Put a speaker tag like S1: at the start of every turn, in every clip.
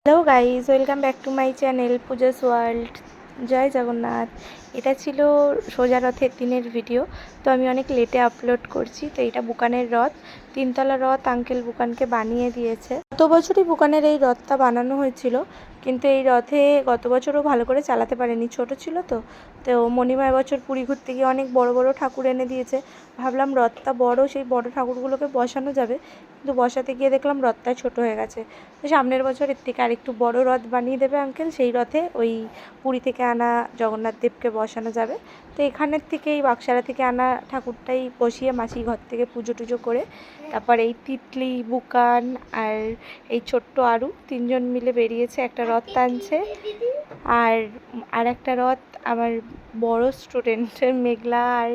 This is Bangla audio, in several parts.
S1: Hello guys, welcome back to my channel Puja's world. জয় জগন্নাথ। এটা ছিল সোজা রথের দিনের ভিডিও, তো আমি অনেক লেটে আপলোড করছি। তো এটা বুকানের রথ, 3তলা রথ আঙ্কেল বুকানকে বানিয়ে দিয়েছে। গত বছরই বুকানের এই রথটা বানানো হয়েছিল, কিন্তু এই রথে গত বছরও ভালো করে চালাতে পারেনি, ছোট ছিল তো। তো মণিমা এবছর পুরী ঘুরতে গিয়ে অনেক বড় বড় ঠাকুর এনে দিয়েছে। ভাবলাম রথটা বড়, সেই বড় ঠাকুরগুলোকে বসানো যাবে, কিন্তু বসাতে গিয়ে দেখলাম রথটা ছোট হয়ে গেছে। তো সামনের বছর এর থেকে আরেকটু বড় রথ বানিয়ে দেবে আঙ্কেল, সেই রথে ওই পুরী থেকে আনা জগন্নাথ দেবকে বসানো যাবে। তো এখানের থেকে এই বাক্সারা থেকে আনা ঠাকুরটাই বসিয়ে মাসি ঘর থেকে পুজো টুজো করে তারপর এই তিতলি, বুকান আর এই ছোট্ট আরু তিনজন মিলে বেরিয়েছে, একটা রথ টানছে। আর একটা রথ আমার বড় স্টুডেন্টের মেঘলা আর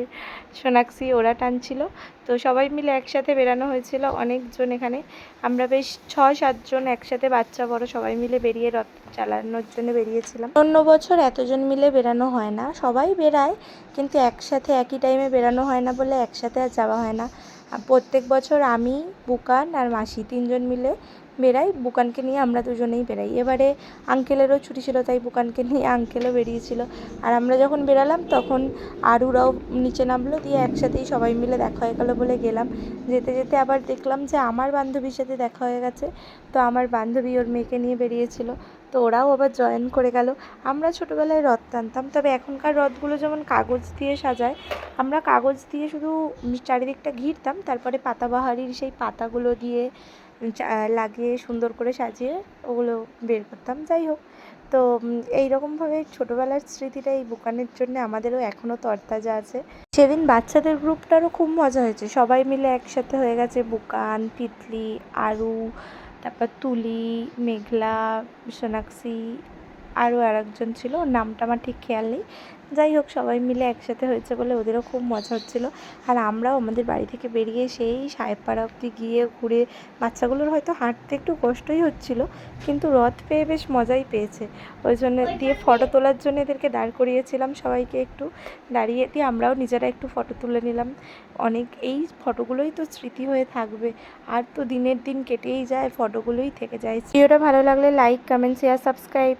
S1: সোনাক্ষী ওরা টানছিল। তো সবাই মিলে একসাথে বেরানো হয়েছিল অনেকজন। এখানে আমরা বেশ 6-7 জন একসাথে, বাচ্চা বড় সবাই মিলে বেরিয়ে রথ চালানোর জন্য বেরিয়েছিলাম। অন্য বছর এতজন মিলে বেরানো হয় না, সবাই বেরায় কিন্তু একসাথে একই টাইমে বেরানো হয় না বলে একসাথে আর যাওয়া হয় না। প্রত্যেক বছর আমি, বুকান আর মাসি তিনজন মিলে বেরাই, বুকানকে নিয়ে আমরা দুজনেই বেরাই। এবারে আঙ্কেলেরও ছুটি ছিল, তাই বুকানকে নিয়ে আঙ্কেলও বেরিয়েছিল। আর আমরা যখন বেরালাম তখন আরুরাও নিচে নামলো, দিয়ে একসাথেই সবাই মিলে দেখা হয়ে গেলো বলে গেলাম। যেতে যেতে আবার দেখলাম যে আমার বান্ধবীর সাথে দেখা হয়ে গেছে। তো আমার বান্ধবী ওর মেয়েকে নিয়ে বেরিয়েছিল, তো ওরাও আবার জয়েন করে গেল। আমরা ছোটোবেলায় রথ টানতাম, তবে এখনকার রথগুলো যেমন কাগজ দিয়ে সাজায়, আমরা কাগজ দিয়ে শুধু চারিদিকটা ঘিরতাম, তারপরে পাতাবাহারির সেই পাতাগুলো দিয়ে লাগিয়ে সুন্দর করে সাজিয়ে ওগুলো বের করতাম। যাই হোক, তো এইরকমভাবে ছোটোবেলার স্মৃতিটা এই বুকানের জন্য আমাদেরও এখনও তরতাজা আছে। সেদিন বাচ্চাদের গ্রুপটারও খুব মজা হয়েছে, সবাই মিলে একসাথে হয়ে গেছে। বুকান, তিতলি, আরু, তারপর তুলি, মেঘলা, সোনাক্ষী, আরও আরেকজন ছিল, ওর নামটা আমার ঠিক খেয়াল নেই। যাই হোক, সবাই মিলে একসাথে হয়েছে বলে ওদেরও খুব মজা হচ্ছিলো। আর আমরাও আমাদের বাড়ি থেকে বেরিয়ে সেই সাহেবপাড়া অবধি গিয়ে ঘুরে, বাচ্চাগুলোর হয়তো হাঁটতে একটু কষ্টই হচ্ছিলো, কিন্তু রথ পেয়ে বেশ মজাই পেয়েছে। ওই জন্য দিয়ে ফটো তোলার জন্য এদেরকে দাঁড় করিয়েছিলাম, সবাইকে একটু দাঁড়িয়ে দিয়ে আমরাও নিজেরা একটু ফটো তুলে নিলাম। এই ফটোগুলোই তো স্মৃতি হয়ে থাকবে, আর তো দিনের দিন কেটেই যায়, ফটোগুলোই থেকে যায়। ভিডিওটা ভালো লাগলে লাইক, কমেন্ট, শেয়ার, সাবস্ক্রাইব।